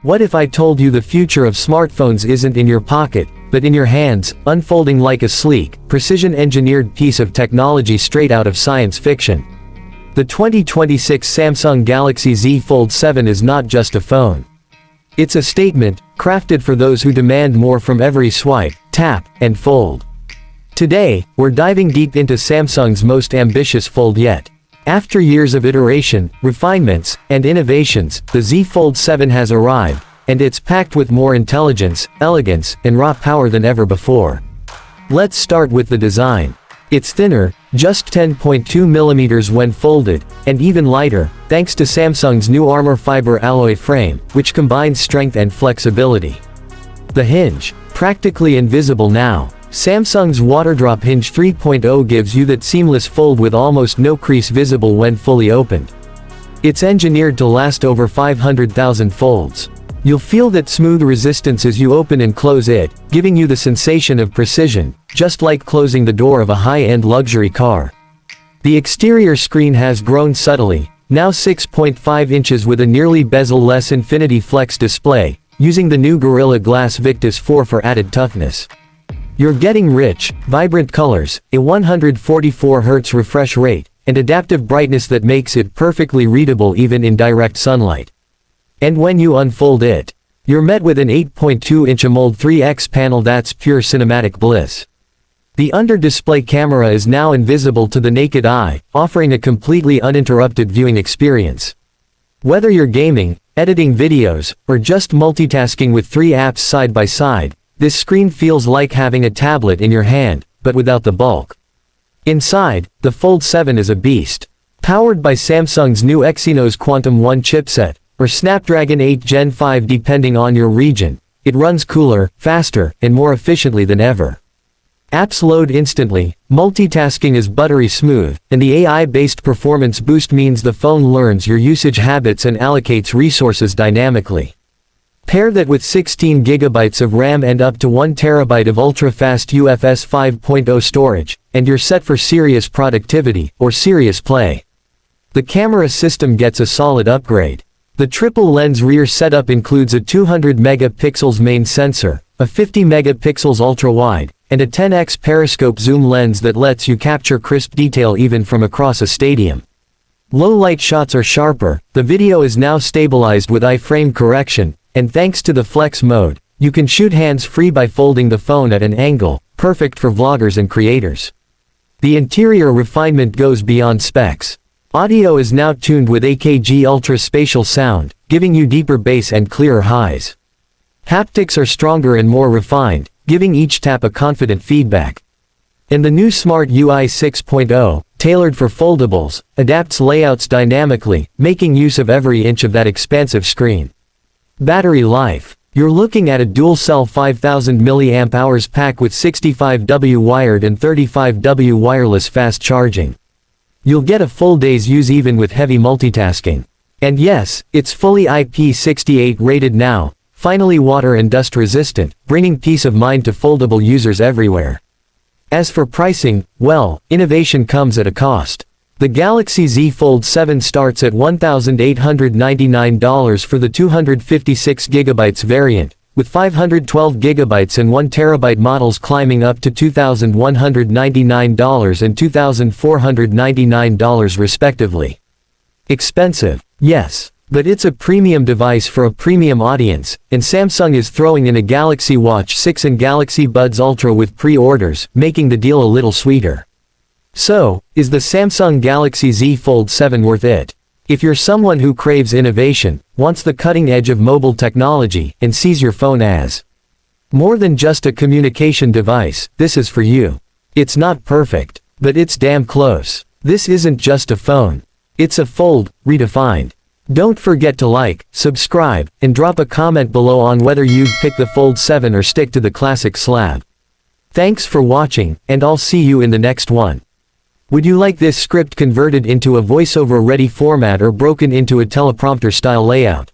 What if I told you the future of smartphones isn't in your pocket, but in your hands, unfolding like a sleek, precision-engineered piece of technology straight out of science fiction? The 2026 Samsung Galaxy Z Fold 7 is not just a phone. It's a statement, crafted for those who demand more from every swipe, tap, and fold. Today, we're diving deep into Samsung's most ambitious fold yet. After years of iteration, refinements, and innovations, the Z Fold 7 has arrived, and it's packed with more intelligence, elegance, and raw power than ever before. Let's start with the design. It's thinner, just 10.2mm when folded, and even lighter, thanks to Samsung's new Armor Fiber alloy frame, which combines strength and flexibility. The hinge, practically invisible now. Samsung's Waterdrop Hinge 3.0 gives you that seamless fold with almost no crease visible when fully opened. It's engineered to last over 500,000 folds. You'll feel that smooth resistance as you open and close it, giving you the sensation of precision, just like closing the door of a high-end luxury car. The exterior screen has grown subtly, now 6.5 inches with a nearly bezel-less Infinity Flex display, using the new Gorilla Glass Victus 4 for added toughness. You're getting rich, vibrant colors, a 144Hz refresh rate, and adaptive brightness that makes it perfectly readable even in direct sunlight. And when you unfold it, you're met with an 8.2-inch AMOLED 3x panel that's pure cinematic bliss. The under-display camera is now invisible to the naked eye, offering a completely uninterrupted viewing experience. Whether you're gaming, editing videos, or just multitasking with 3 apps side by side, this screen feels like having a tablet in your hand, but without the bulk. Inside, the Fold 7 is a beast. Powered by Samsung's new Exynos Quantum 1 chipset, or Snapdragon 8 Gen 5 depending on your region, it runs cooler, faster, and more efficiently than ever. Apps load instantly, multitasking is buttery smooth, and the AI-based performance boost means the phone learns your usage habits and allocates resources dynamically. Pair that with 16 GB of RAM and up to 1 TB of ultra-fast UFS 5.0 storage, and you're set for serious productivity, or serious play. The camera system gets a solid upgrade. The triple-lens rear setup includes a 200 megapixels main sensor, a 50 megapixels ultra-wide, and a 10x periscope zoom lens that lets you capture crisp detail even from across a stadium. Low-light shots are sharper, the video is now stabilized with iframe correction, and thanks to the flex mode, you can shoot hands-free by folding the phone at an angle, perfect for vloggers and creators. The interior refinement goes beyond specs. Audio is now tuned with AKG Ultra Spatial Sound, giving you deeper bass and clearer highs. Haptics are stronger and more refined, giving each tap a confident feedback. And the new Smart UI 6.0, tailored for foldables, adapts layouts dynamically, making use of every inch of that expansive screen. Battery life. You're looking at a dual-cell 5000 mAh pack with 65W wired and 35W wireless fast charging. You'll get a full day's use even with heavy multitasking. And yes, it's fully IP68 rated now, finally water and dust resistant, bringing peace of mind to foldable users everywhere. As for pricing, well, innovation comes at a cost. The Galaxy Z Fold 7 starts at $1,899 for the 256GB variant, with 512GB and 1TB models climbing up to $2,199 and $2,499 respectively. Expensive, yes, but it's a premium device for a premium audience, and Samsung is throwing in a Galaxy Watch 6 and Galaxy Buds Ultra with pre-orders, making the deal a little sweeter. So, is the Samsung Galaxy Z Fold 7 worth it? If you're someone who craves innovation, wants the cutting edge of mobile technology, and sees your phone as more than just a communication device, this is for you. It's not perfect, but it's damn close. This isn't just a phone. It's a fold, redefined. Don't forget to like, subscribe, and drop a comment below on whether you'd pick the Fold 7 or stick to the classic slab. Thanks for watching, and I'll see you in the next one. Would you like this script converted into a voiceover-ready format or broken into a teleprompter-style layout?